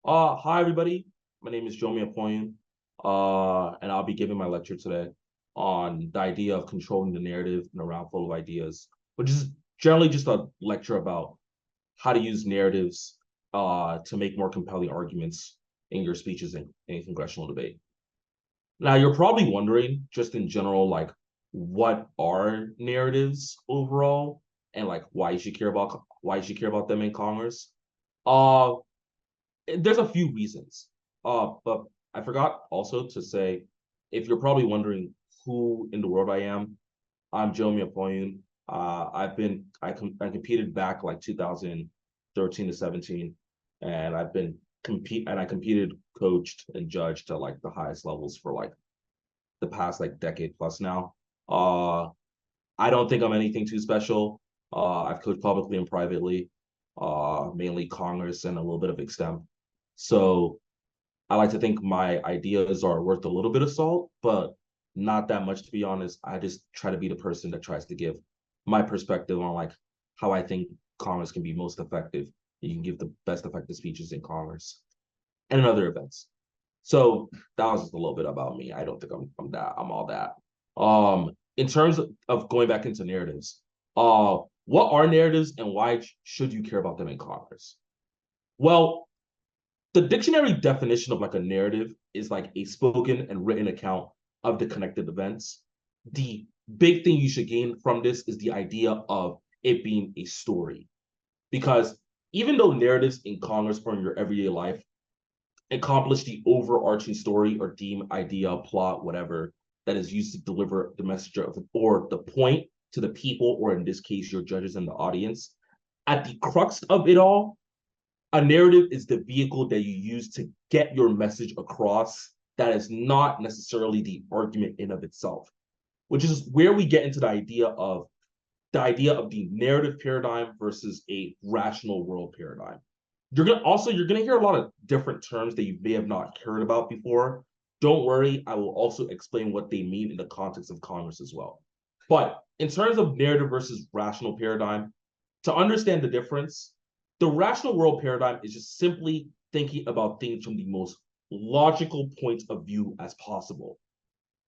Hi everybody. My name is Jomi Epoyun, and I'll be giving my lecture today on the idea of controlling the narrative in a round full of ideas, which is generally just a lecture about how to use narratives to make more compelling arguments in your speeches in congressional debate. Now, you're probably wondering, just in general, like what are narratives overall, and like why you should care about them in Congress. Uh, there's a few reasons. But I forgot also to say, if you're probably wondering who in the world I am, I'm Jomi Epoyun. I competed back like 2013 to 17, and I competed, coached, and judged to like the highest levels for like the past like decade plus now. Uh, I don't think I'm anything too special. I've coached publicly and privately, mainly Congress and a little bit of extemp. So I like to think my ideas are worth a little bit of salt, but not that much to be honest. I just try to be the person that tries to give my perspective on like how I think Congress can be most effective. You can give the best effective speeches in Congress and in other events. So that was just a little bit about me. I don't think I'm all that. In terms of going back into narratives, what are narratives and why should you care about them in Congress? Well, the dictionary definition of like a narrative is like a spoken and written account of the connected events. The big thing you should gain from this is the idea of it being a story. Because even though narratives in Congress or in your everyday life accomplish the overarching story or theme, idea, plot, whatever that is used to deliver the message of or the point to the people, or in this case, your judges and the audience, at the crux of it all, a narrative is the vehicle that you use to get your message across that is not necessarily the argument in of itself, which is where we get into the idea of the narrative paradigm versus a rational world paradigm. You're gonna hear a lot of different terms that you may have not heard about before. Don't worry, I will also explain what they mean in the context of Congress as well. But in terms of narrative versus rational paradigm, to understand the difference, the rational world paradigm is just simply thinking about things from the most logical point of view as possible.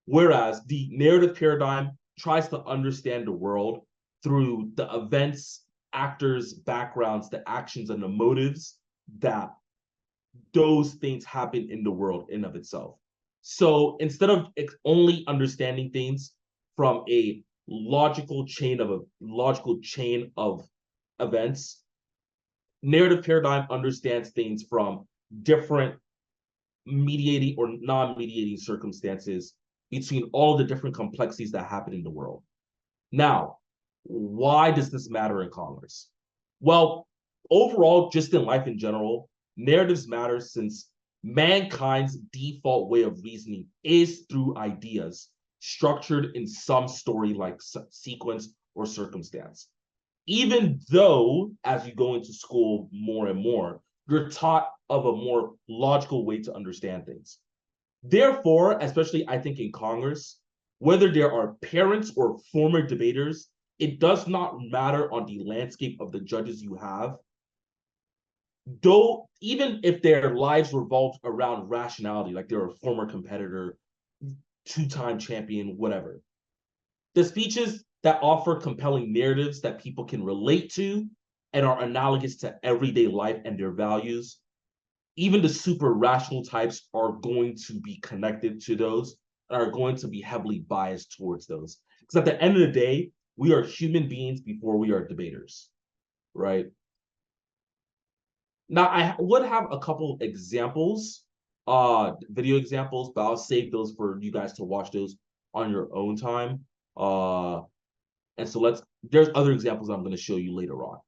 Whereas the narrative paradigm tries to understand the world through the events, actors, backgrounds, the actions, and the motives that those things happen in the world in of itself. So instead of only understanding things from a logical chain of events, narrative paradigm understands things from different mediating or non-mediating circumstances between all the different complexities that happen in the world. Now, why does this matter in Congress? Well, overall, just in life in general, narratives matter since mankind's default way of reasoning is through ideas structured in some story-like sequence or circumstance. Even though, as you go into school more and more, you're taught of a more logical way to understand things. Therefore, especially I think in Congress, whether there are parents or former debaters, it does not matter on the landscape of the judges you have. Though, even if their lives revolved around rationality, like they're a former competitor, two-time champion, whatever, the speeches that offer compelling narratives that people can relate to and are analogous to everyday life and their values, even the super rational types are going to be connected to those and are going to be heavily biased towards those. Because at the end of the day, we are human beings before we are debaters, right? Now, I would have a couple examples, video examples, but I'll save those for you guys to watch those on your own time. And so there's other examples I'm going to show you later on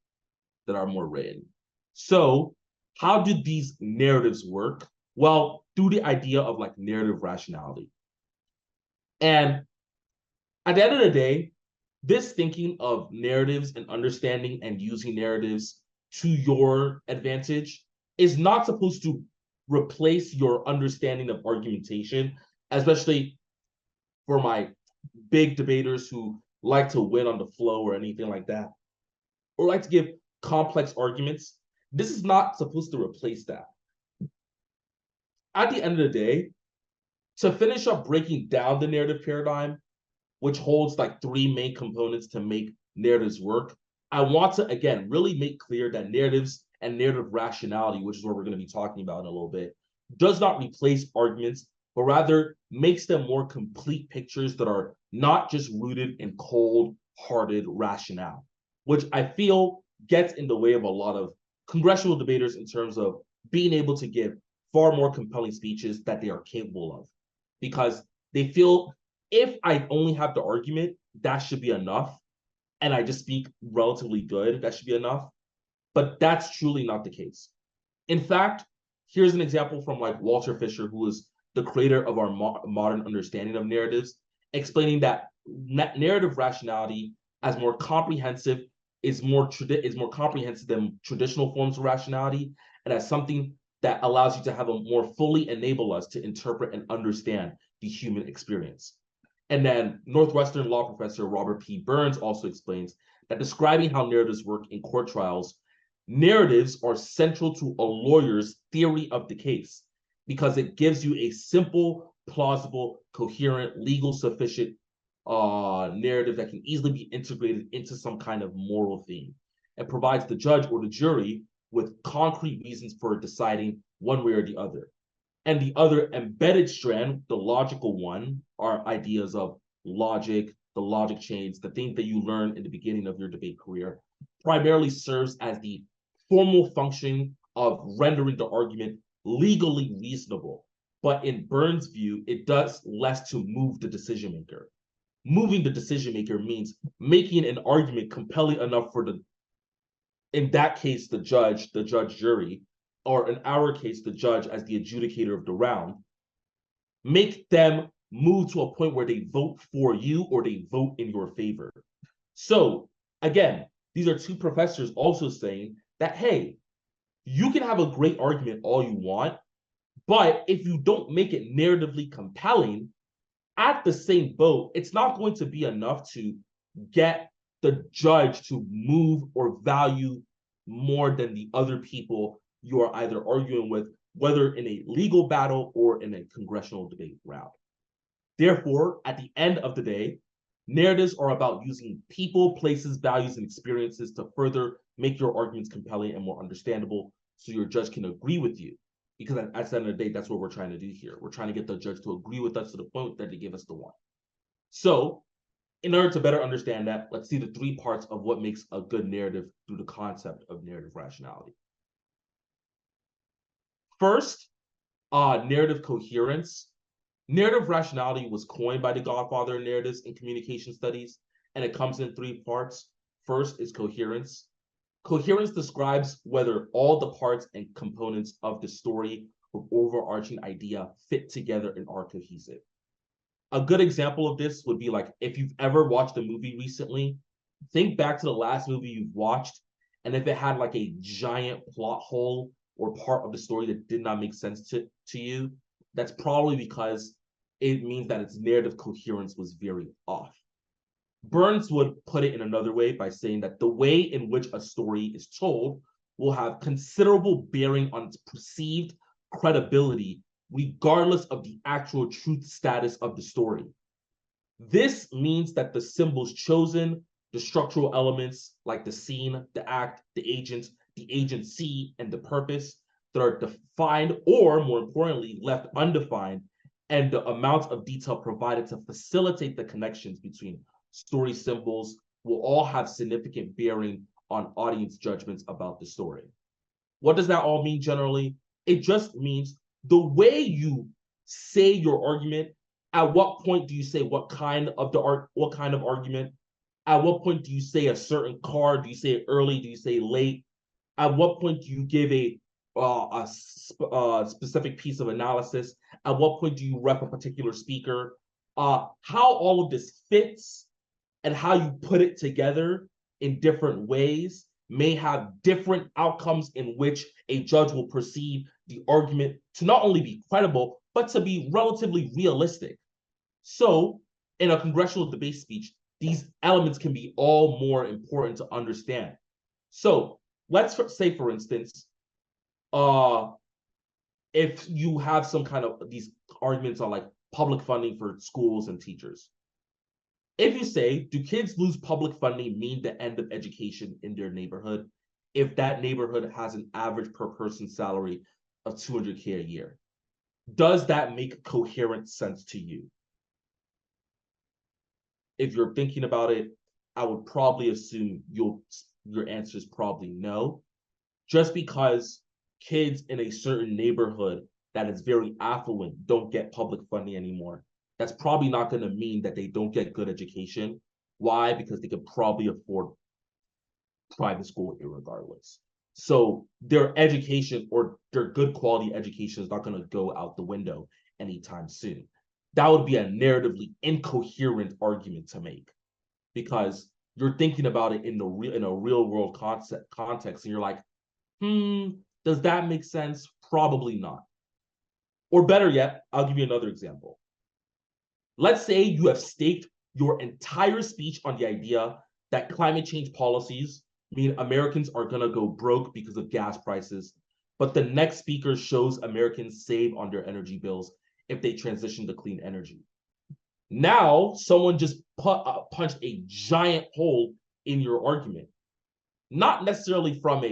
that are more written. So how do these narratives work? Well, through the idea of like narrative rationality. And at the end of the day, this thinking of narratives and understanding and using narratives to your advantage is not supposed to replace your understanding of argumentation, especially for my big debaters who like to win on the flow or anything like that, or like to give complex arguments. This is not supposed to replace that. at the end of the day, to finish up breaking down the narrative paradigm, which holds like three main components to make narratives work, I want to, again, really make clear that narratives and narrative rationality, which is what we're going to be talking about in a little bit, does not replace arguments, but rather makes them more complete pictures that are not just rooted in cold-hearted rationale, which I feel gets in the way of a lot of congressional debaters in terms of being able to give far more compelling speeches that they are capable of, because they feel if I only have the argument, that should be enough, and I just speak relatively good, that should be enough. But that's truly not the case. In fact, here's an example from like Walter Fisher, who is the creator of our modern understanding of narratives, explaining that narrative rationality as more comprehensive is more comprehensive than traditional forms of rationality, and as something that allows you to have a more fully enable us to interpret and understand the human experience. And then Northwestern law professor Robert P. Burns also explains that describing how narratives work in court trials, narratives are central to a lawyer's theory of the case because it gives you a simple, plausible, coherent, legal sufficient narrative that can easily be integrated into some kind of moral theme and provides the judge or the jury with concrete reasons for deciding one way or the other. And the other embedded strand, the logical one, are ideas of logic, the logic chains, the things that you learn in the beginning of your debate career, primarily serves as the formal function of rendering the argument legally reasonable. But in Burns' view, it does less to move the decision maker. Moving the decision maker means making an argument compelling enough for the, in that case, the judge jury, or in our case, the judge as the adjudicator of the round, make them move to a point where they vote for you or they vote in your favor. So again, these are two professors also saying that, hey, you can have a great argument all you want, but if you don't make it narratively compelling, at the same vote, it's not going to be enough to get the judge to move or value more than the other people you are either arguing with, whether in a legal battle or in a congressional debate round. Therefore, at the end of the day, narratives are about using people, places, values, and experiences to further make your arguments compelling and more understandable so your judge can agree with you. Because at the end of the day, that's what we're trying to do here. We're trying to get the judge to agree with us to the point that they give us the one. So in order to better understand that, let's see the three parts of what makes a good narrative through the concept of narrative rationality. First, narrative coherence. Narrative rationality was coined by the godfather of narratives in communication studies, and it comes in three parts. First is coherence. Coherence describes whether all the parts and components of the story or overarching idea fit together and are cohesive. A good example of this would be like if you've ever watched a movie recently, think back to the last movie you've watched, and if it had like a giant plot hole or part of the story that did not make sense to you, that's probably because it means that its narrative coherence was very off. Burns would put it in another way by saying that the way in which a story is told will have considerable bearing on its perceived credibility, regardless of the actual truth status of the story. This means that the symbols chosen, the structural elements like the scene, the act, the agents, the agency, and the purpose that are defined or, more importantly, left undefined, and the amount of detail provided to facilitate the connections between story symbols will all have significant bearing on audience judgments about the story. What does that all mean generally? It just means the way you say your argument, at what point do you say what kind of argument? At what point do you say a certain card? Do you say it early? Do you say late? At what point do you give a specific piece of analysis? At what point do you rep a particular speaker? How all of this fits and how you put it together in different ways may have different outcomes in which a judge will perceive the argument to not only be credible, but to be relatively realistic. So in a congressional debate speech, these elements can be all more important to understand. So let's say, for instance, if you have some kind of these arguments on like public funding for schools and teachers. If you say, do kids lose public funding mean the end of education in their neighborhood if that neighborhood has an average per person salary of $200K a year? Does that make coherent sense to you? If you're thinking about it, I would probably assume your answer is probably no, just because kids in a certain neighborhood that is very affluent don't get public funding anymore. That's probably not going to mean that they don't get good education. Why? Because they could probably afford private school irregardless. So their education or their good quality education is not going to go out the window anytime soon. That would be a narratively incoherent argument to make, because you're thinking about it in a real world context, and you're like, does that make sense? Probably not. Or better yet, I'll give you another example. Let's say you have staked your entire speech on the idea that climate change policies mean Americans are going to go broke because of gas prices, but the next speaker shows Americans save on their energy bills if they transition to clean energy. Now, someone just punched a giant hole in your argument, not necessarily from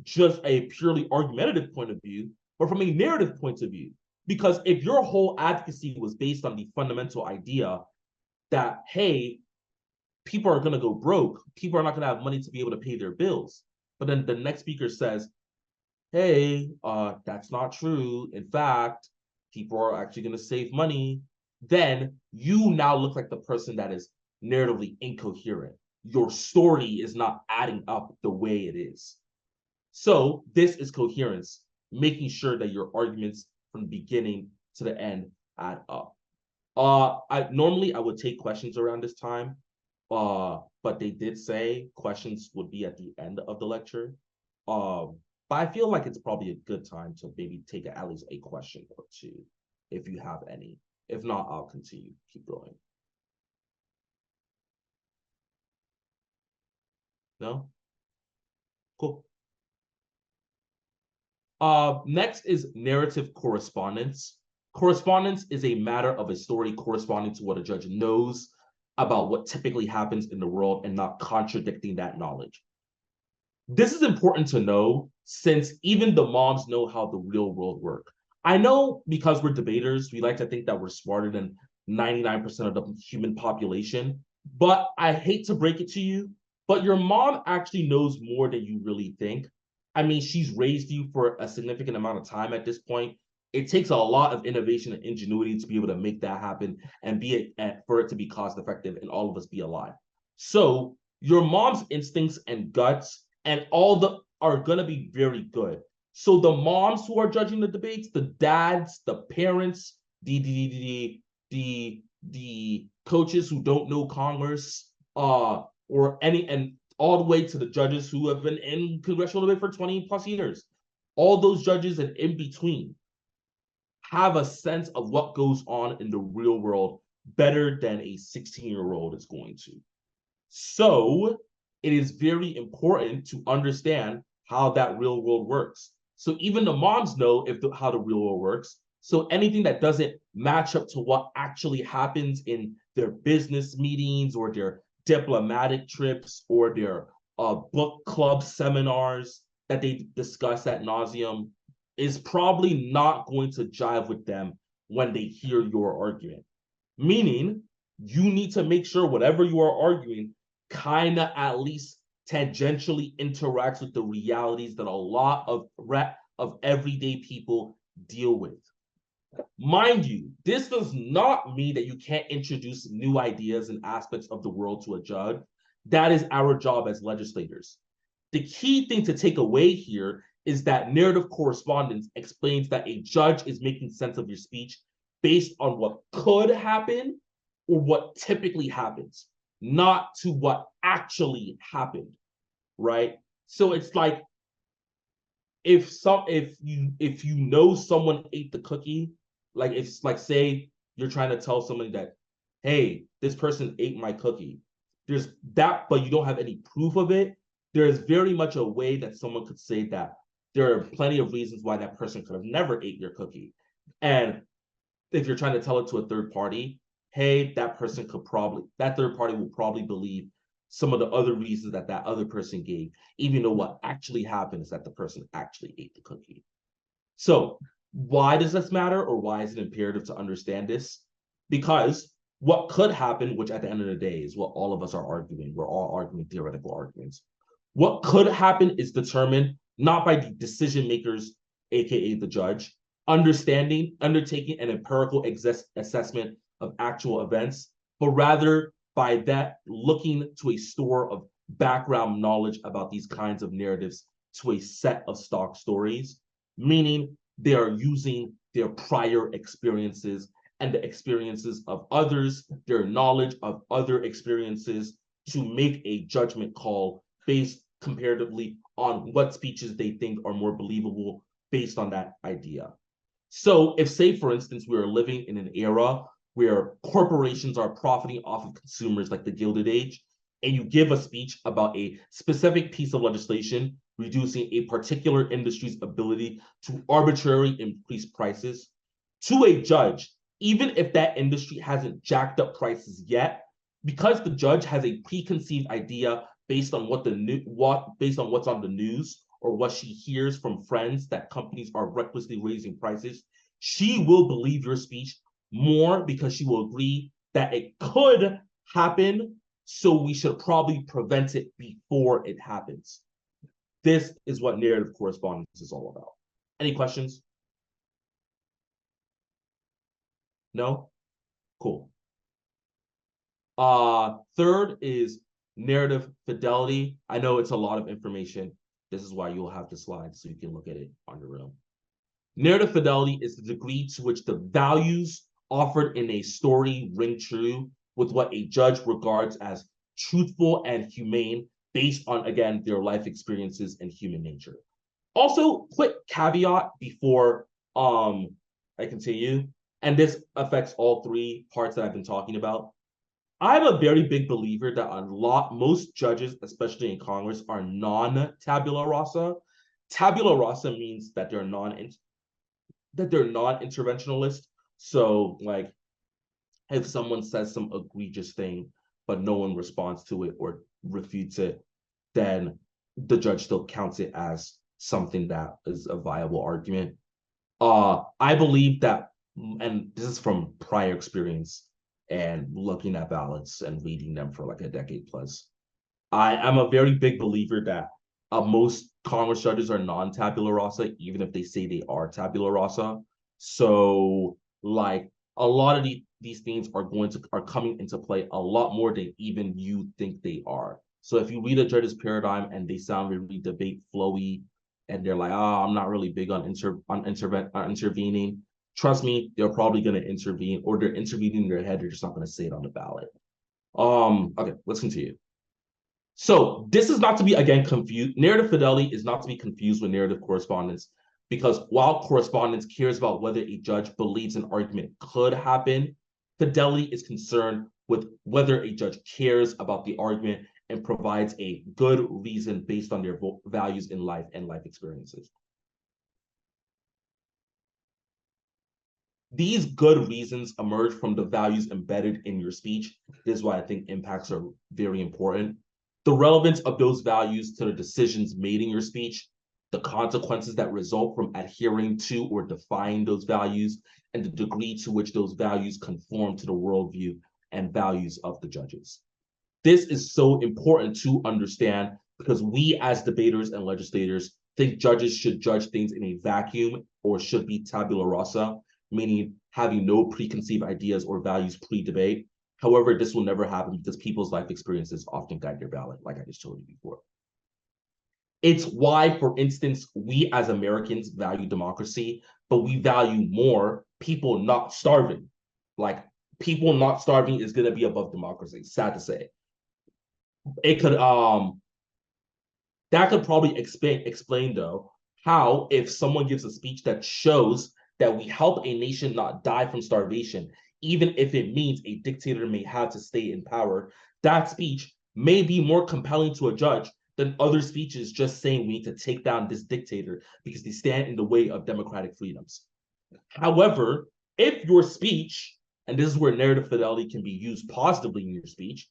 just a purely argumentative point of view, but from a narrative point of view. Because if your whole advocacy was based on the fundamental idea that, hey, people are going to go broke, people are not going to have money to be able to pay their bills, but then the next speaker says, hey, that's not true. In fact, people are actually going to save money. Then you now look like the person that is narratively incoherent. Your story is not adding up the way it is. So this is coherence, making sure that your arguments from the beginning to the end add up. Normally I would take questions around this time, but they did say questions would be at the end of the lecture. But I feel like it's probably a good time to maybe take at least a question or two, if you have any. If not, I'll continue, keep going. No? Cool. Next is narrative correspondence. Correspondence is a matter of a story corresponding to what a judge knows about what typically happens in the world and not contradicting that knowledge. This is important to know, since even the moms know how the real world works. I know, because we're debaters, we like to think that we're smarter than 99% of the human population, but I hate to break it to you, but your mom actually knows more than you really think. I mean, she's raised you for a significant amount of time at this point. It takes a lot of innovation and ingenuity to be able to make that happen and for it to be cost effective and all of us be alive. So your mom's instincts and guts and all the are gonna be very good. So the moms who are judging the debates, the dads, the parents, the coaches who don't know Congress, or and all the way to the judges who have been in congressional debate for 20 plus years. All those judges and in between have a sense of what goes on in the real world better than a 16-year-old is going to. So it is very important to understand how that real world works. So even the moms know how the real world works. So anything that doesn't match up to what actually happens in their business meetings or their diplomatic trips or their book club seminars that they discuss ad nauseum is probably not going to jive with them when they hear your argument. Meaning, you need to make sure whatever you are arguing kind of at least tangentially interacts with the realities that a lot of everyday people deal with. Mind you, this does not mean that you can't introduce new ideas and aspects of the world to a judge. That is our job as legislators. The key thing to take away here is that narrative correspondence explains that a judge is making sense of your speech based on what could happen or what typically happens, not to what actually happened, right? So it's like if you know someone ate the cookie, like if like say you're trying to tell somebody that, hey, this person ate my cookie. There's that, but you don't have any proof of it. There is very much a way that someone could say that, there are plenty of reasons why that person could have never ate your cookie. And if you're trying to tell it to a third party, hey, that third party will probably believe some of the other reasons that that other person gave, even though what actually happened is that the person actually ate the cookie. So why does this matter, or why is it imperative to understand this? Because what could happen, which at the end of the day is what all of us are arguing, we're all arguing theoretical arguments. What could happen is determined not by the decision makers, aka the judge, undertaking an empirical assessment of actual events, but rather by that looking to a store of background knowledge about these kinds of narratives to a set of stock stories, meaning they are using their prior experiences and the experiences of others, their knowledge of other experiences, to make a judgment call based comparatively on what speeches they think are more believable based on that idea. So if, say, for instance, we are living in an era where corporations are profiting off of consumers like the Gilded Age, and you give a speech about a specific piece of legislation reducing a particular industry's ability to arbitrarily increase prices to a judge, even if that industry hasn't jacked up prices yet, because the judge has a preconceived idea based on based on what's on the news or what she hears from friends that companies are recklessly raising prices, she will believe your speech more because she will agree that it could happen, so we should probably prevent it before it happens. This is what narrative correspondence is all about. Any questions? No? Cool. Third is narrative fidelity. I know it's a lot of information. This is why you'll have the slides so you can look at it on your own. Narrative fidelity is the degree to which the values offered in a story ring true with what a judge regards as truthful and humane based on, again, their life experiences and human nature. Also, quick caveat before I continue, and this affects all three parts that I've been talking about. I'm a very big believer that most judges, especially in Congress, are non-tabula rasa. Tabula rasa means that they're non-interventionalist. So, like, if someone says some egregious thing, but no one responds to it or refutes it, then the judge still counts it as something that is a viable argument. I believe that, and this is from prior experience and looking at ballots and reading them for like a decade plus, I am a very big believer that most Congress judges are non-tabula rasa, even if they say they are tabula rasa. So, like, a lot of these things are coming into play a lot more than even you think they are. So if you read a judge's paradigm and they sound really debate flowy, and they're like, I'm not really big on intervening, trust me, they're probably going to intervene, or they're intervening in their head. They're just not going to say it on the ballot. Okay, let's continue. So this is not to be, again, confused. Narrative fidelity is not to be confused with narrative correspondence, because while correspondence cares about whether a judge believes an argument could happen, fidelity is concerned with whether a judge cares about the argument and provides a good reason based on their values in life and life experiences. These good reasons emerge from the values embedded in your speech. This is why I think impacts are very important. The relevance of those values to the decisions made in your speech, the consequences that result from adhering to or defying those values, and the degree to which those values conform to the worldview and values of the judges. This is so important to understand because we as debaters and legislators think judges should judge things in a vacuum or should be tabula rasa, meaning having no preconceived ideas or values pre-debate. However, this will never happen because people's life experiences often guide their ballot, like I just told you before. It's why, for instance, we as Americans value democracy, but we value more people not starving. Like, people not starving is going to be above democracy, sad to say. It could that could probably explain though how, if someone gives a speech that shows that we help a nation not die from starvation, even if it means a dictator may have to stay in power, that speech may be more compelling to a judge than other speeches just saying we need to take down this dictator because they stand in the way of democratic freedoms. However, if your speech, and this is where narrative fidelity can be used positively in your speech,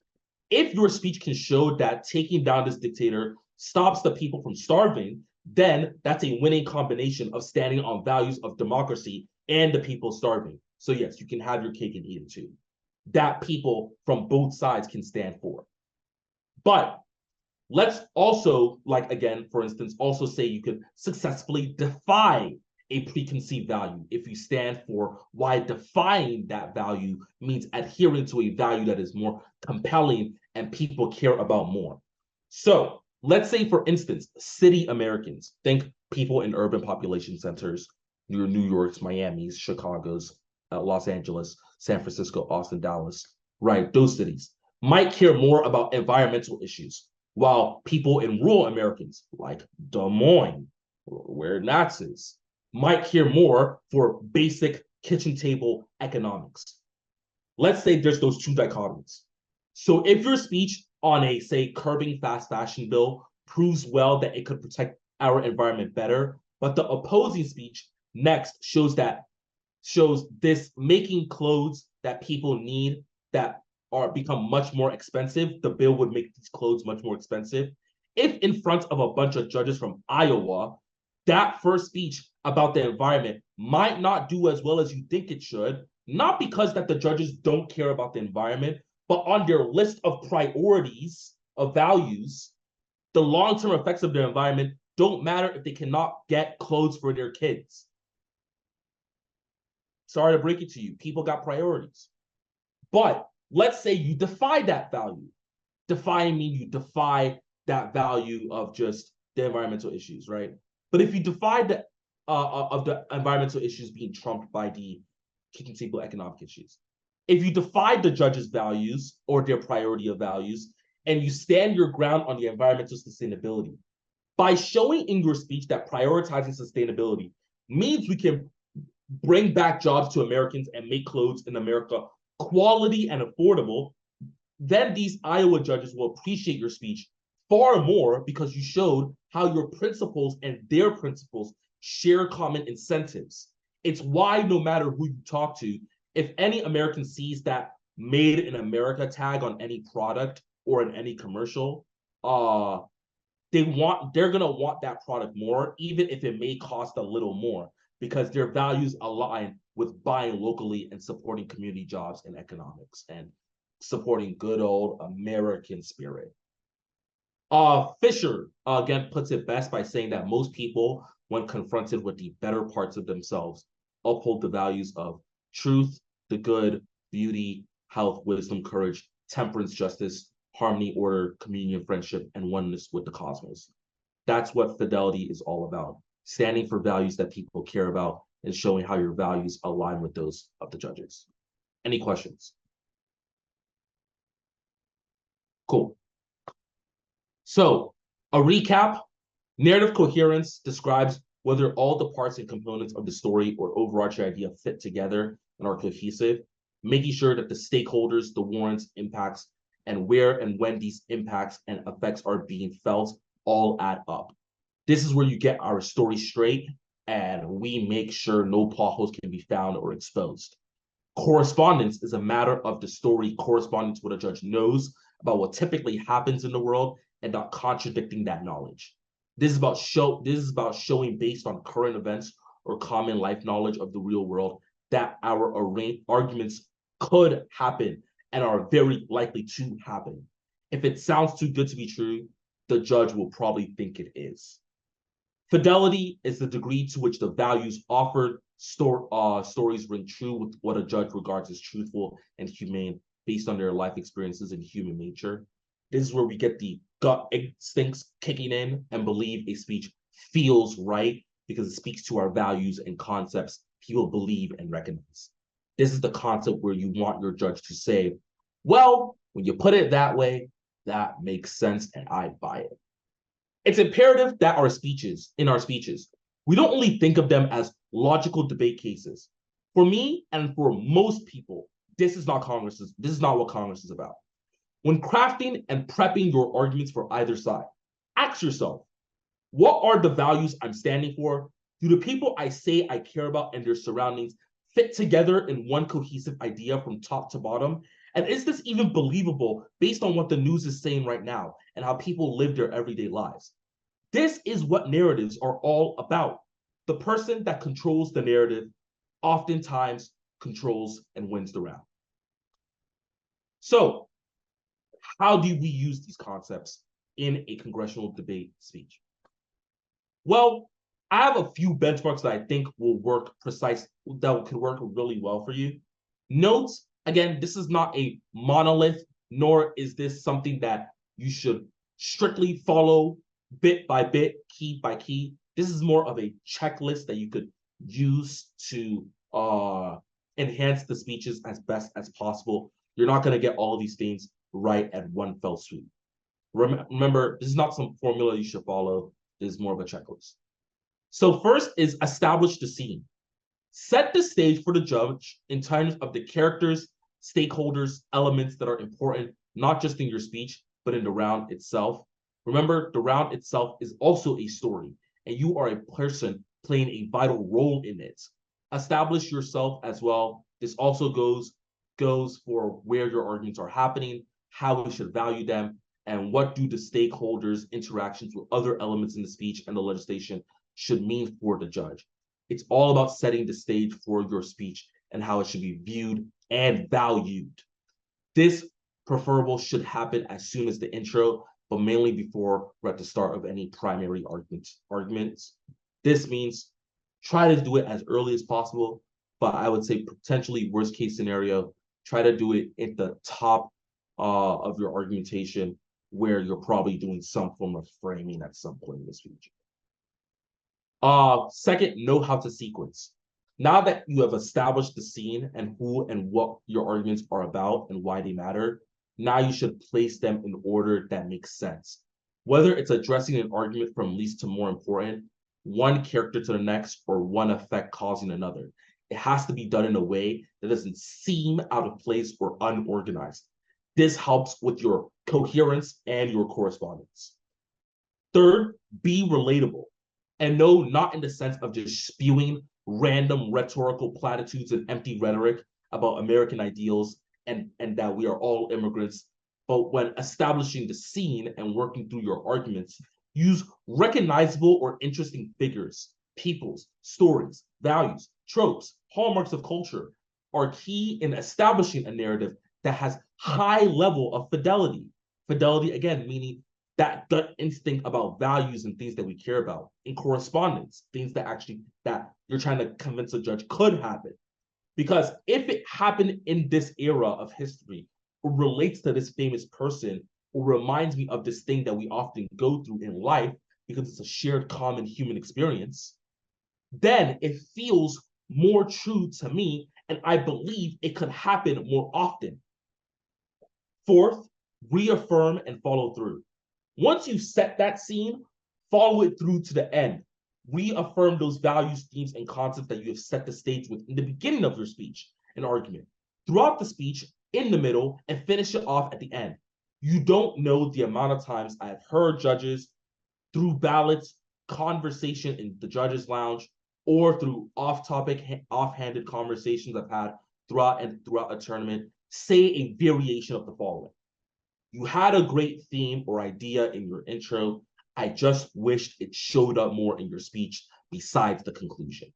if your speech can show that taking down this dictator stops the people from starving, then that's a winning combination of standing on values of democracy and the people starving. So yes, you can have your cake and eat it too. That people from both sides can stand for. But let's also, like again, for instance, also say you could successfully defy a preconceived value if you stand for why defying that value means adhering to a value that is more compelling and people care about more. So let's say, for instance, city Americans, think people in urban population centers, your New York's, Miami's, Chicago's, Los Angeles, San Francisco, Austin, Dallas, right? Those cities might care more about environmental issues, while people in rural Americans, like Des Moines, where Nats is, might care more for basic kitchen table economics. Let's say there's those two dichotomies. So if your speech on a, say, curbing fast fashion bill proves well that it could protect our environment better, but the opposing speech next shows this making clothes that people need that are become much more expensive, the bill would make these clothes much more expensive. If in front of a bunch of judges from Iowa, that first speech about the environment might not do as well as you think it should, not because that the judges don't care about the environment, but on their list of priorities, of values, the long-term effects of their environment don't matter if they cannot get clothes for their kids. Sorry to break it to you, people got priorities. But let's say you defy that value. Defying means you defy that value of just the environmental issues, right? But if you defy the of the environmental issues being trumped by the kitchen table economic issues, if you defy the judges' values or their priority of values, and you stand your ground on the environmental sustainability, by showing in your speech that prioritizing sustainability means we can bring back jobs to Americans and make clothes in America quality and affordable, then these Iowa judges will appreciate your speech far more because you showed how your principles and their principles share common incentives. It's why no matter who you talk to, if any American sees that made in America tag on any product or in any commercial, they're gonna want that product more, even if it may cost a little more, because their values align with buying locally and supporting community jobs and economics and supporting good old American spirit. Fisher again puts it best by saying that most people, when confronted with the better parts of themselves, uphold the values of truth, the good, beauty, health, wisdom, courage, temperance, justice, harmony, order, communion, friendship, and oneness with the cosmos. That's what fidelity is all about. Standing for values that people care about and showing how your values align with those of the judges. Any questions? Cool. So a recap, narrative coherence describes whether all the parts and components of the story or overarching idea fit together and are cohesive, making sure that the stakeholders, the warrants, impacts, and where and when these impacts and effects are being felt all add up. This is where you get our story straight and we make sure no potholes can be found or exposed. Correspondence is a matter of the story corresponding to what a judge knows about what typically happens in the world and not contradicting that knowledge. This is about showing based on current events or common life knowledge of the real world that our arguments could happen and are very likely to happen. If it sounds too good to be true, the judge will probably think it is. Fidelity is the degree to which the values offered stories ring true with what a judge regards as truthful and humane based on their life experiences and human nature. This is where we get the gut instincts kicking in and believe a speech feels right because it speaks to our values and concepts people believe and recognize. This is the concept where you want your judge to say, well, when you put it that way, that makes sense and I buy it. It's imperative that in our speeches, we don't only think of them as logical debate cases. For me and for most people, this is not what Congress is about. When crafting and prepping your arguments for either side, Ask yourself, what are the values I'm standing for? Do the people I say I care about and their surroundings fit together in one cohesive idea from top to bottom? And is this even believable based on what the news is saying right now and how people live their everyday lives? This is what narratives are all about. The person that controls the narrative oftentimes controls and wins the round. So, how do we use these concepts in a congressional debate speech? Well, I have a few benchmarks that I think will work that could work really well for you. Note, again, this is not a monolith, nor is this something that you should strictly follow bit by bit, key by key. This is more of a checklist that you could use to enhance the speeches as best as possible. You're not going to get all of these things right at one fell swoop. Remember, this is not some formula you should follow. This is more of a checklist. So first is establish the scene. Set the stage for the judge in terms of the characters, stakeholders, elements that are important, not just in your speech, but in the round itself. Remember, the round itself is also a story, and you are a person playing a vital role in it. Establish yourself as well. This also goes for where your arguments are happening, how we should value them, and what do the stakeholders' interactions with other elements in the speech and the legislation should mean for the judge. It's all about setting the stage for your speech and how it should be viewed and valued. This preferable should happen as soon as the intro, but mainly before we're at the start of any primary arguments. This means try to do it as early as possible, but I would say potentially worst case scenario, try to do it at the top of your argumentation where you're probably doing some form of framing at some point in the speech. Second, know how to sequence. Now that you have established the scene and who and what your arguments are about and why they matter, now you should place them in order that makes sense. Whether it's addressing an argument from least to more important, one character to the next, or one effect causing another. It has to be done in a way that doesn't seem out of place or unorganized. This helps with your coherence and your correspondence. Third, be relatable. And no, not in the sense of just spewing random rhetorical platitudes and empty rhetoric about American ideals and that we are all immigrants. But when establishing the scene and working through your arguments, use recognizable or interesting figures, peoples, stories, values, tropes, hallmarks of culture are key in establishing a narrative that has high level of fidelity. Fidelity, again, meaning that gut instinct about values and things that we care about. In correspondence, things that you're trying to convince a judge could happen. Because if it happened in this era of history, or relates to this famous person, or reminds me of this thing that we often go through in life, because it's a shared common human experience, then it feels more true to me, and I believe it could happen more often. Fourth, reaffirm and follow through. Once you set that scene, follow it through to the end. Reaffirm those values, themes, and concepts that you have set the stage with in the beginning of your speech and argument, throughout the speech, in the middle, and finish it off at the end. You don't know the amount of times I've heard judges through ballots, conversation in the judges' lounge, or through off-topic, offhanded conversations I've had throughout a tournament, say a variation of the following. You had a great theme or idea in your intro. I just wished it showed up more in your speech besides the conclusion.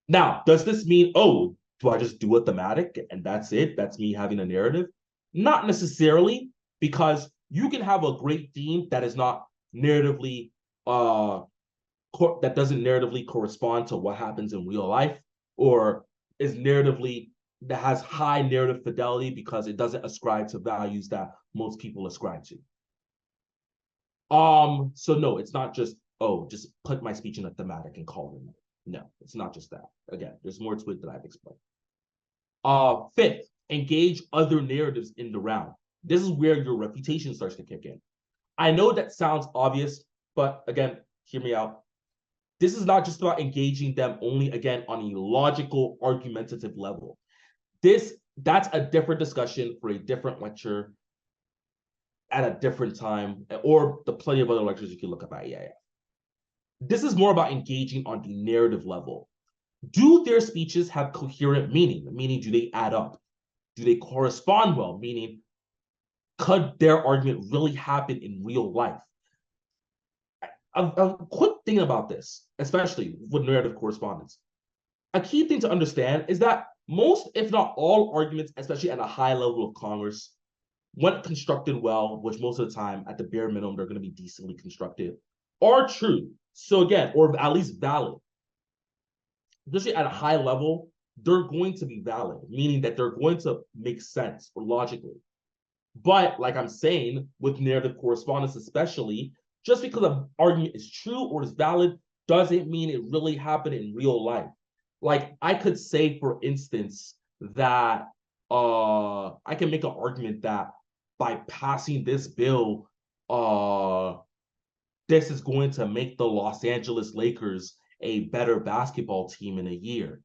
Now, does this mean, oh, do I just do a thematic and that's it? That's me having a narrative? Not necessarily, because you can have a great theme that is not narratively, that doesn't narratively correspond to what happens in real life, or is narratively that has high narrative fidelity because it doesn't ascribe to values that most people ascribe to. So no, it's not just, oh, just put my speech in a thematic and call it. No, it's not just that. Again, there's more to it that I've explained. Fifth, engage other narratives in the round. This is where your reputation starts to kick in. I know that sounds obvious, but again, hear me out. This is not just about engaging them only, again, on a logical, argumentative level. That's a different discussion for a different lecture. at a different time, or the plenty of other lectures you can look up at EIF. This is more about engaging on the narrative level. Do their speeches have coherent meaning? Meaning, do they add up? Do they correspond well? Meaning, could their argument really happen in real life? A quick thing about this, especially with narrative correspondence. A key thing to understand is that most, if not all, arguments, especially at a high level of Congress, when constructed well, which most of the time, at the bare minimum, they're going to be decently constructed, are true. So again, or at least valid. Especially at a high level, they're going to be valid, meaning that they're going to make sense or logically. But like I'm saying, with narrative correspondence especially, just because an argument is true or is valid doesn't mean it really happened in real life. Like I could say, for instance, that I can make an argument that by passing this bill, this is going to make the Los Angeles Lakers a better basketball team in a year.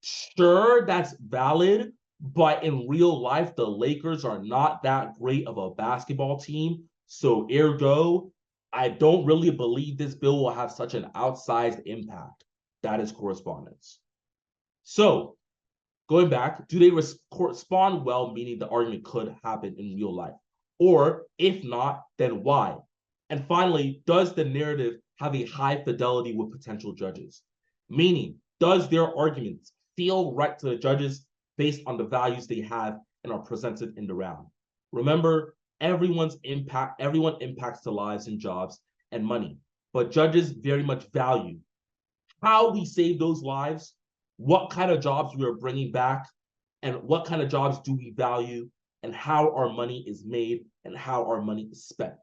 Sure, that's valid, but in real life, the Lakers are not that great of a basketball team. So ergo, I don't really believe this bill will have such an outsized impact. That is correspondence. So going back, do they correspond well, meaning the argument could happen in real life? Or if not, then why? And finally, does the narrative have a high fidelity with potential judges? Meaning, does their arguments feel right to the judges based on the values they have and are presented in the round? Remember, everyone impacts the lives and jobs and money, but judges very much value how we save those lives, what kind of jobs we are bringing back, and what kind of jobs do we value, and how our money is made and how our money is spent.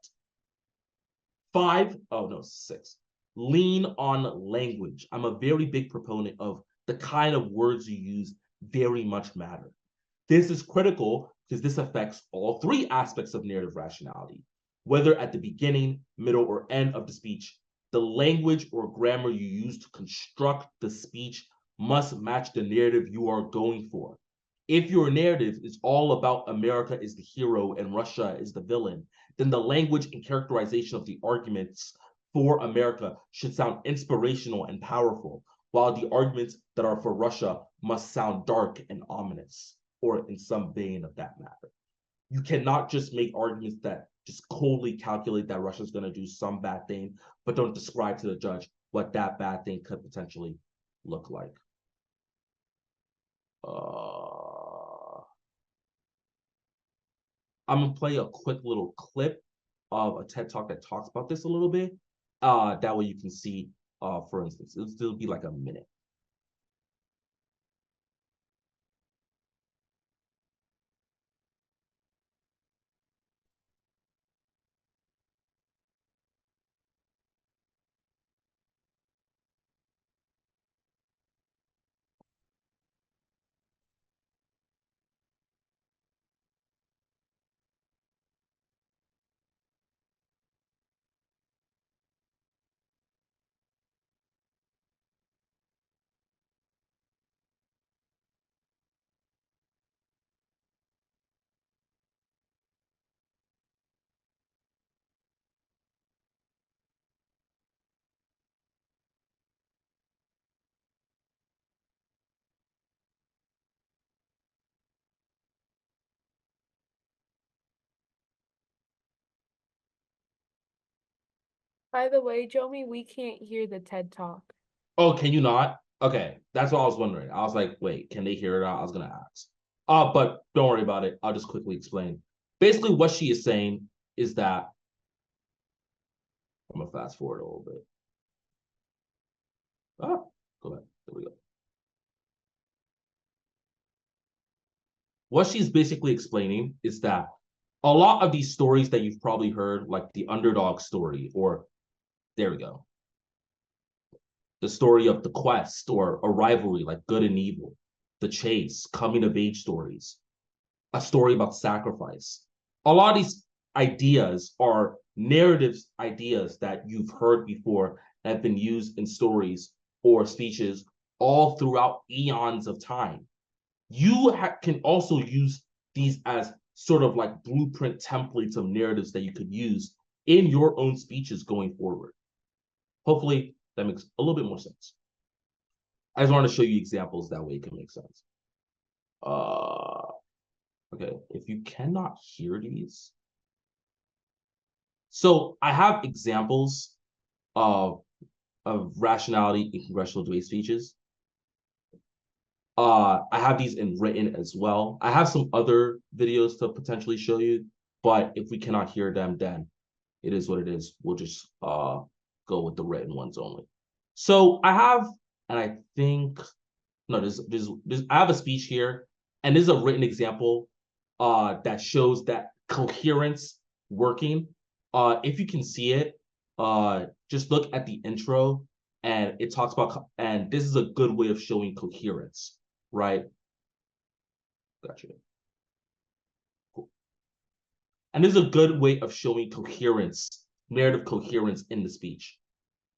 6. Lean on language. I'm a very big proponent of the kind of words you use very much matter. This is critical because this affects all three aspects of narrative rationality. Whether at the beginning, middle, or end of the speech, the language or grammar you use to construct the speech must match the narrative you are going for. If your narrative is all about America is the hero and Russia is the villain, then the language and characterization of the arguments for America should sound inspirational and powerful, while the arguments that are for Russia must sound dark and ominous, or in some vein of that matter. You cannot just make arguments that just coldly calculate that Russia's going to do some bad thing, but don't describe to the judge what that bad thing could potentially look like. I'm going to play a quick little clip of a TED Talk that talks about this a little bit. That way you can see, for instance, it'll still be like a minute. By the way, Jomi, we can't hear the TED Talk. Oh, can you not? Okay, that's what I was wondering. I was like, wait, can they hear it out? I was gonna ask. But don't worry about it. I'll just quickly explain. Basically, what she is saying is that I'm gonna fast forward a little bit. Go ahead. There we go. What she's basically explaining is that a lot of these stories that you've probably heard, like the underdog story, or there we go, the story of the quest or a rivalry like good and evil, the chase, coming of age stories, a story about sacrifice. A lot of these ideas are narratives ideas that you've heard before that have been used in stories or speeches all throughout eons of time. You can also use these as sort of like blueprint templates of narratives that you could use in your own speeches going forward. Hopefully that makes a little bit more sense. I just want to show you examples that way it can make sense. Okay, if you cannot hear these. So I have examples of rationality in congressional debate speeches. I have these in written as well. I have some other videos to potentially show you, but if we cannot hear them, then it is what it is. We'll just go with the written ones only. So I have, and I think, no, I have a speech here, and this is a written example that shows that coherence working. If you can see it, just look at the intro, and it talks about, and this is a good way of showing coherence, right? Gotcha. Cool. And this is a good way of showing coherence, narrative coherence in the speech.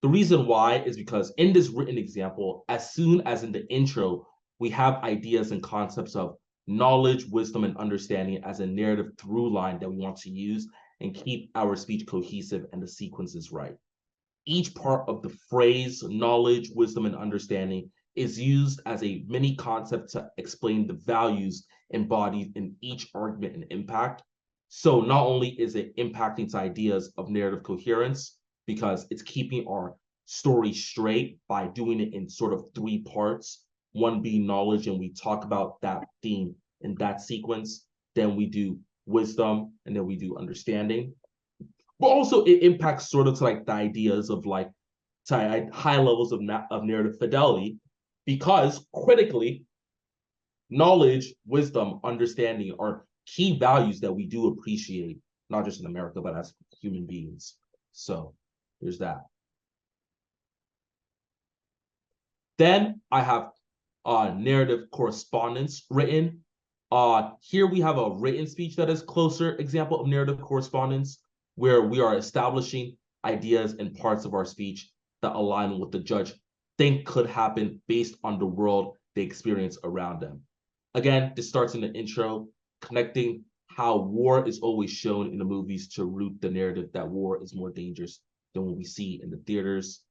The reason why is because in this written example, as soon as in the intro, we have ideas and concepts of knowledge, wisdom, and understanding as a narrative through line that we want to use and keep our speech cohesive and the sequences right. Each part of the phrase, knowledge, wisdom, and understanding is used as a mini concept to explain the values embodied in each argument and impact. So not only is it impacting to ideas of narrative coherence, because it's keeping our story straight by doing it in sort of three parts, one being knowledge, and we talk about that theme in that sequence. Then we do wisdom, and then we do understanding. But also it impacts sort of to like the ideas of like to high levels of narrative fidelity, because critically, knowledge, wisdom, understanding are key values that we do appreciate, not just in America, but as human beings. So there's that. Then I have narrative correspondence written. Here we have a written speech that is closer example of narrative correspondence, where we are establishing ideas and parts of our speech that align with what the judge think could happen based on the world they experience around them. Again, this starts in the intro, connecting how war is always shown in the movies to root the narrative that war is more dangerous than what we see in the theaters.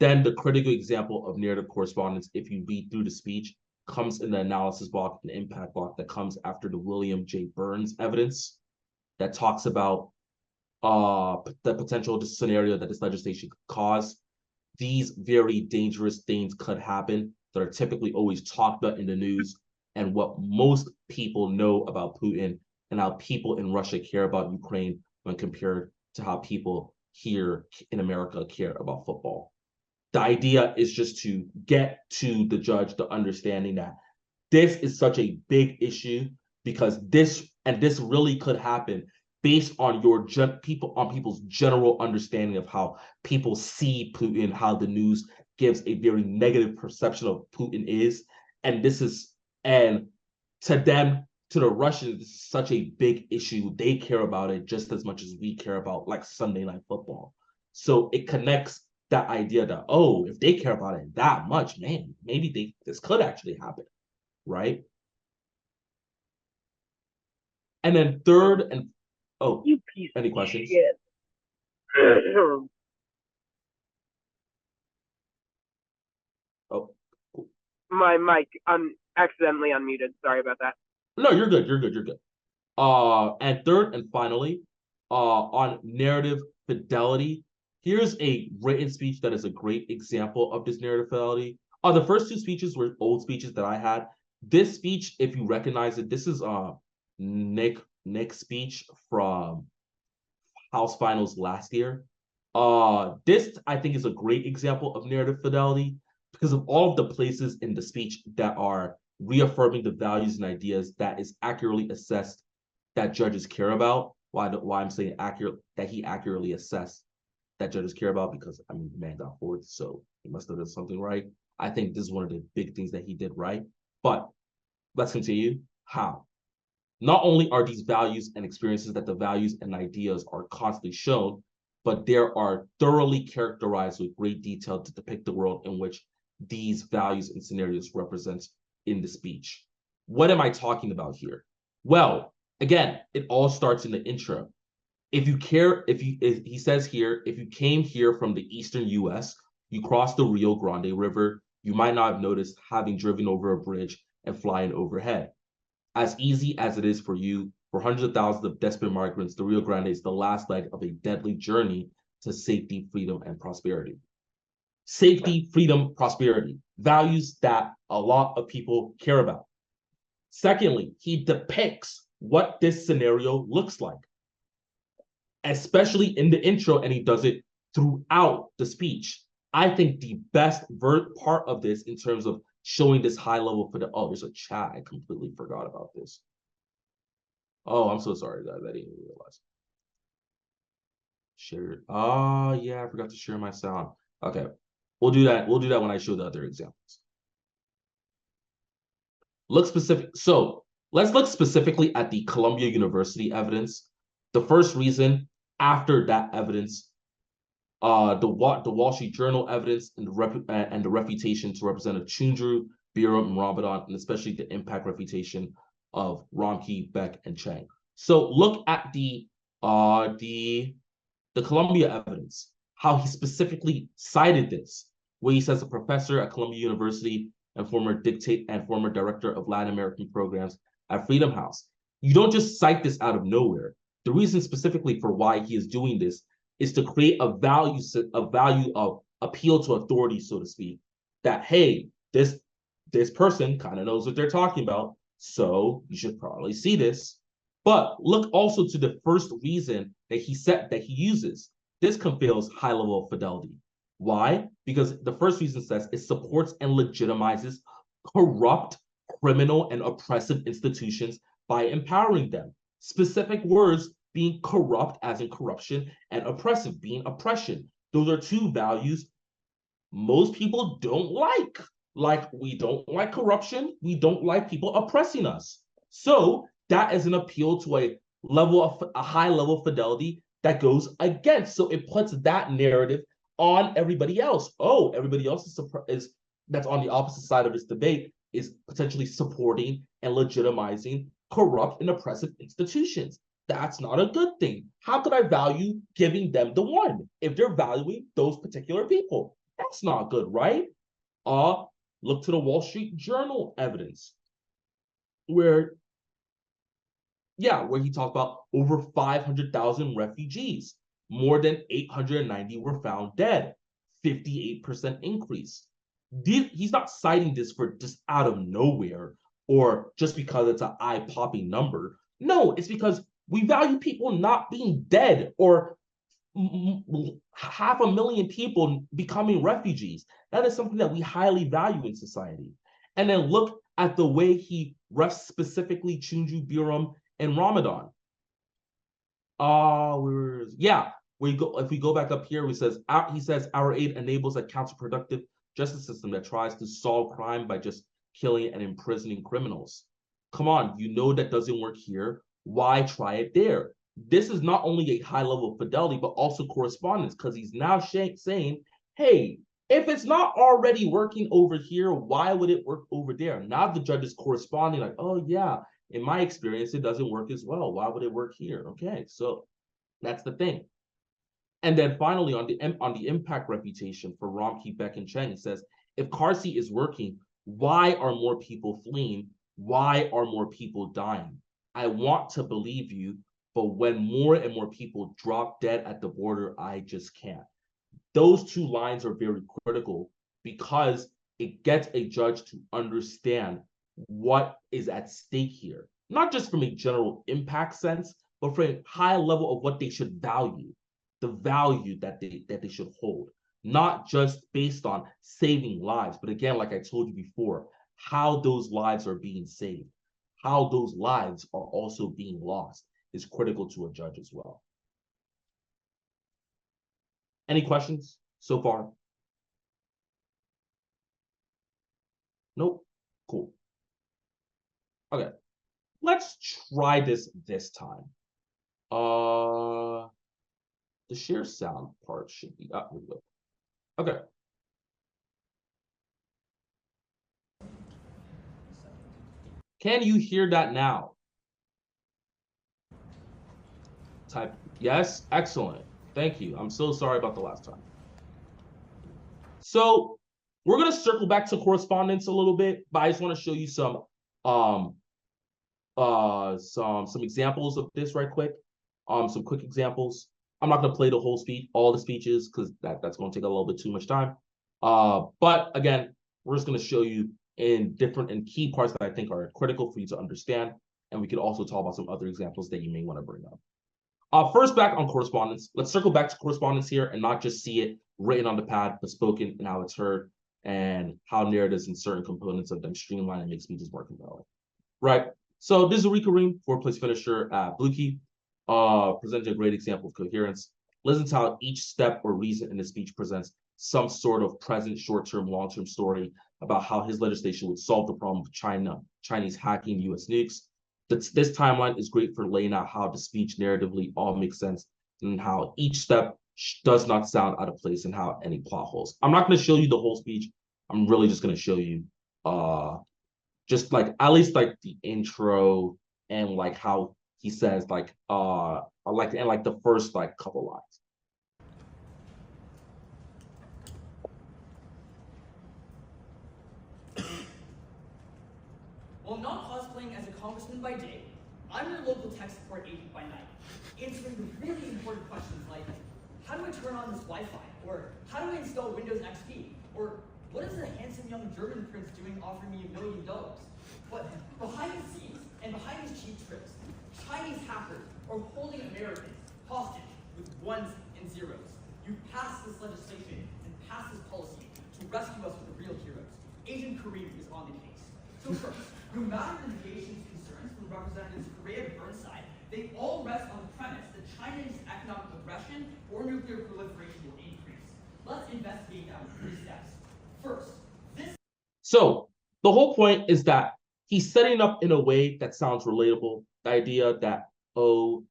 Then the critical example of narrative correspondence, if you read through the speech, comes in the analysis block and impact block that comes after the William J. Burns evidence that talks about the potential scenario that this legislation could cause. These very dangerous things could happen that are typically always talked about in the news, and what most people know about Putin and how people in Russia care about Ukraine when compared to how people here in America care about football. The idea is just to get to the judge the understanding that this is such a big issue, because this really could happen based on your people's general understanding of how people see Putin, how the news gives a very negative perception of Putin is, and to them, to the Russians, this is such a big issue. They care about it just as much as we care about like Sunday Night Football. So it connects that idea that, oh, if they care about it that much, man, maybe this could actually happen, right? And then third and you piece any of questions? shit. Oh, cool. My mic accidentally unmuted. Sorry about that. No, you're good. You're good. You're good. And third and finally, on narrative fidelity, here's a written speech that is a great example of this narrative fidelity. The first two speeches were old speeches that I had. This speech, if you recognize it, this is Nick's speech from House Finals last year. This I think is a great example of narrative fidelity because of all of the places in the speech that are reaffirming the values and ideas that is accurately assessed that judges care about. Why I'm saying accurate, that he accurately assessed that judges care about, because I mean the man got fourth, so he must have done something right. I think this is one of the big things that he did right. But let's continue. How? Not only are these values and experiences that the values and ideas are constantly shown, but they are thoroughly characterized with great detail to depict the world in which these values and scenarios represent in the speech. What am I talking about here? Well, Again, it all starts in the intro. If he says here, if you came here from the eastern US, you crossed the Rio Grande River, you might not have noticed having driven over a bridge and flying overhead. As easy as it is for you, for hundreds of thousands of desperate migrants, the Rio Grande is the last leg of a deadly journey to safety, freedom, and prosperity. Safety, freedom, prosperity, values that a lot of people care about. Secondly, he depicts what this scenario looks like, especially in the intro, and he does it throughout the speech. I think the best part of this in terms of showing this high level for the, oh, there's a chat. I completely forgot about this. Oh, I'm so sorry, guys. I didn't even realize. Share. Oh, yeah, I forgot to share my sound. Okay, we'll do that. We'll do that when I show the other examples. Look specific. So let's look specifically at the Columbia University evidence. The first reason after that evidence, the Wall Street Journal evidence and the refutation to Representative Chunju, Biram, and Ramadan, and especially the impact refutation of Romkey, Beck, and Chang. So look at the Columbia evidence, how he specifically cited this, where he says a professor at Columbia University and former director of Latin American programs at Freedom House. You don't just cite this out of nowhere. The reason specifically for why he is doing this is to create a value of appeal to authority, so to speak, that, hey, this person kind of knows what they're talking about, so you should probably see this. But look also to the first reason that he uses. This confers high level of fidelity. Why? Because the first reason says it supports and legitimizes corrupt, criminal, and oppressive institutions by empowering them. Specific words being corrupt as in corruption and oppressive being oppression. Those are two values most people don't like. Like, we don't like corruption. We don't like people oppressing us. So that is an appeal to a high level of fidelity that goes against. So it puts that narrative on everybody else. Oh, everybody else is that's on the opposite side of this debate is potentially supporting and legitimizing corrupt and oppressive institutions. That's not a good thing. How could I value giving them the one if they're valuing those particular people? That's not good, right? Look to the Wall Street Journal evidence, where he talked about over 500,000 refugees. More than 890 were found dead, 58% increase. He's not citing this for just out of nowhere or just because it's an eye-popping number. No, it's because we value people not being dead or 500,000 people becoming refugees. That is something that we highly value in society. And then look at the way he refs specifically Chunju, Biram, and Ramadan. If we go back up here, he says our aid enables a counterproductive justice system that tries to solve crime by just killing and imprisoning criminals. Come on, you know that doesn't work here. Why try it there? This is not only a high level of fidelity, but also correspondence, because he's now saying, hey, if it's not already working over here, why would it work over there? Now the judge is corresponding like, oh yeah, in my experience, it doesn't work as well. Why would it work here? Okay, so that's the thing. And then finally, on the impact reputation for Romkey, Beck, and Cheng, it says, if car seat is working, why are more people fleeing? Why are more people dying? I want to believe you, but when more and more people drop dead at the border, I just can't. Those two lines are very critical because it gets a judge to understand what is at stake here, not just from a general impact sense, but from a high level of what they should value, the value that they should hold, not just based on saving lives, but again, like I told you before, how those lives are being saved, how those lives are also being lost is critical to a judge as well. Any questions so far? Nope. Cool. Okay. Let's try this time. The share sound part should be up. Here we go. Okay. Can you hear that now? Type yes, excellent. Thank you. I'm so sorry about the last time. So we're gonna circle back to correspondence a little bit, but I just want to show you some some examples of this right quick. Some quick examples. I'm not gonna play the whole speech, all the speeches, because that's gonna take a little bit too much time. But again, we're just gonna show you in different and key parts that I think are critical for you to understand. And we could also talk about some other examples that you may want to bring up. First, back on correspondence. Let's circle back to correspondence here and not just see it written on the pad, but spoken and how it's heard and how narratives and certain components of them streamline and make speeches more compelling. Right. So this is Ulrika Reem, fourth-place finisher at Blue Key, presented a great example of coherence. Listen to how each step or reason in the speech presents some sort of present, short-term, long-term story about how his legislation would solve the problem of Chinese hacking U.S. nukes. This timeline is great for laying out how the speech narratively all makes sense and how each step does not sound out of place and how any plot holes. I'm not going to show you the whole speech. I'm really just going to show you just like at least like the intro and like how he says like the first like couple lines. While not cosplaying as a congressman by day, I'm your local tech support agent by night, answering the really important questions like, how do I turn on this Wi-Fi? Or how do I install Windows XP? Or what is the handsome young German prince doing offering me $1 million? But behind the scenes and behind these cheap tricks, Chinese hackers are holding Americans hostage with ones and zeros. You passed this legislation and passed this policy to rescue us with the real heroes. Agent Kareem is on the case. So first, no matter the nation's concerns from Representatives Correa and Burnside, they all rest on the premise that China's economic aggression or nuclear proliferation will increase. Let's investigate that with 3 steps. First, So the whole point is that he's setting up in a way that sounds relatable. The idea that, you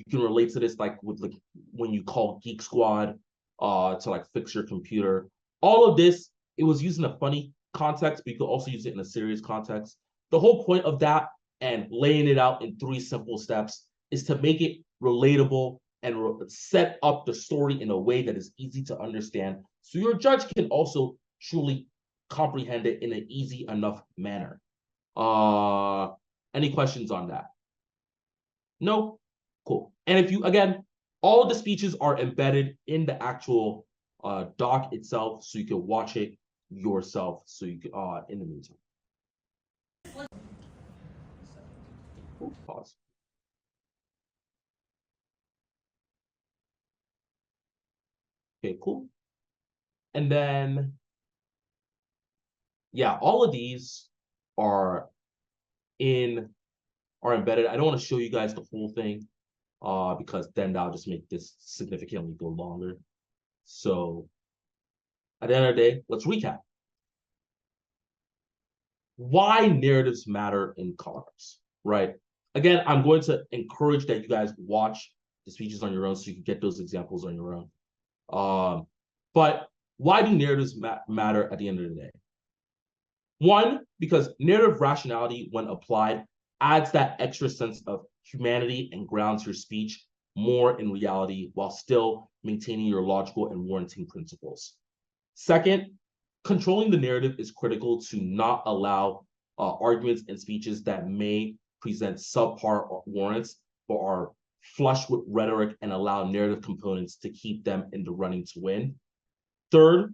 can relate to this like with like when you call Geek Squad to like fix your computer. All of this, it was used in a funny context, but you could also use it in a serious context. The whole point of that and laying it out in 3 simple steps is to make it relatable and set up the story in a way that is easy to understand, so your judge can also truly comprehend it in an easy enough manner. Any questions on that? No? Cool. And if you, again, all of the speeches are embedded in the actual doc itself, so you can watch it yourself, so you can, in the meantime. Ooh, pause. Okay, cool. And then, yeah, all of these are embedded. I don't want to show you guys the whole thing because then that'll just make this significantly go longer. So at the end of the day, let's recap. Why narratives matter in commerce, right? Again, I'm going to encourage that you guys watch the speeches on your own so you can get those examples on your own. But why do narratives matter at the end of the day? One, because narrative rationality, when applied, adds that extra sense of humanity and grounds your speech more in reality while still maintaining your logical and warranting principles. Second, controlling the narrative is critical to not allow arguments and speeches that may present subpar warrants but are flush with rhetoric and allow narrative components to keep them in the running to win. Third,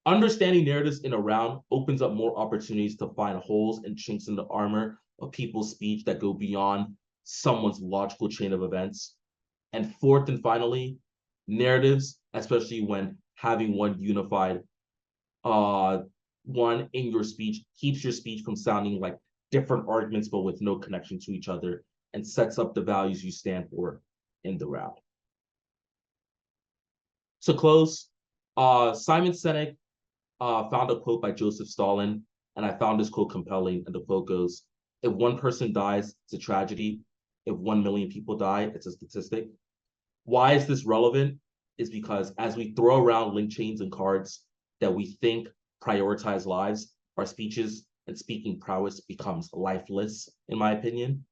understanding narratives in a round opens up more opportunities to find holes and chinks in the armor of people's speech that go beyond someone's logical chain of events. And fourth and finally, narratives, especially when having one unified one in your speech, keeps your speech from sounding like different arguments but with no connection to each other and sets up the values you stand for in the round. To close, Simon Sinek found a quote by Joseph Stalin, and I found this quote compelling, and the quote goes, if one person dies, it's a tragedy. If 1 million people die, it's a statistic. Why is this relevant? Is because as we throw around link chains and cards that we think prioritize lives, our speeches and speaking prowess becomes lifeless, in my opinion.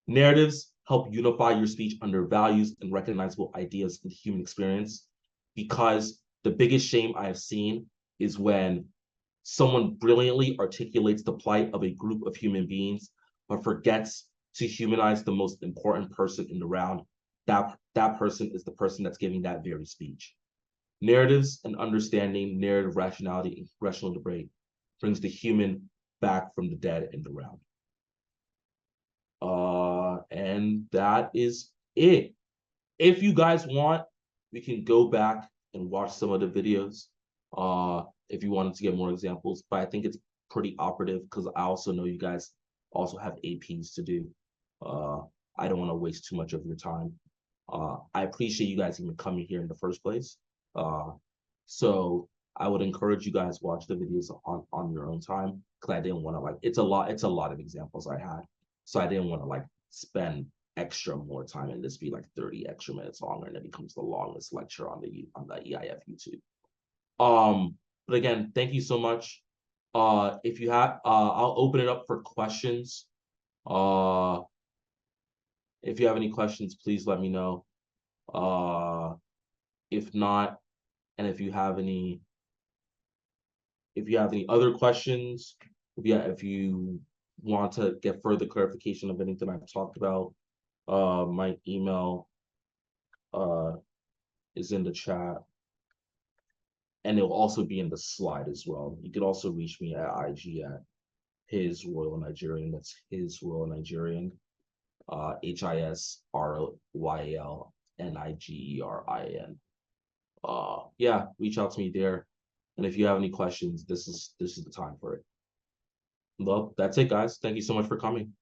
Narratives help unify your speech under values and recognizable ideas in the human experience. Because the biggest shame I have seen is when someone brilliantly articulates the plight of a group of human beings, but forgets to humanize the most important person in the round. That person is the person that's giving that very speech. Narratives and understanding narrative rationality and congressional debate brings the human back from the dead in the round. And that is it. If you guys want, we can go back and watch some of the videos. If you wanted to get more examples, but I think it's pretty operative because I also know you guys also have APs to do. I don't want to waste too much of your time. I appreciate you guys even coming here in the first place. So I would encourage you guys watch the videos on your own time because I didn't want to like it's a lot of examples I had. So I didn't want to like spend extra more time and this be like 30 extra minutes longer and it becomes the longest lecture on the EIF YouTube. But again, thank you so much. If you have I'll open it up for questions. If you have any questions, please let me know. If not, and if you have any other questions, if you want to get further clarification of anything I've talked about, my email is in the chat. And it'll also be in the slide as well. You could also reach me at IG at His Royal Nigerian. That's His Royal Nigerian. HISRYALNIGERIN. Yeah, reach out to me there. And if you have any questions, this is the time for it. Well, that's it, guys. Thank you so much for coming.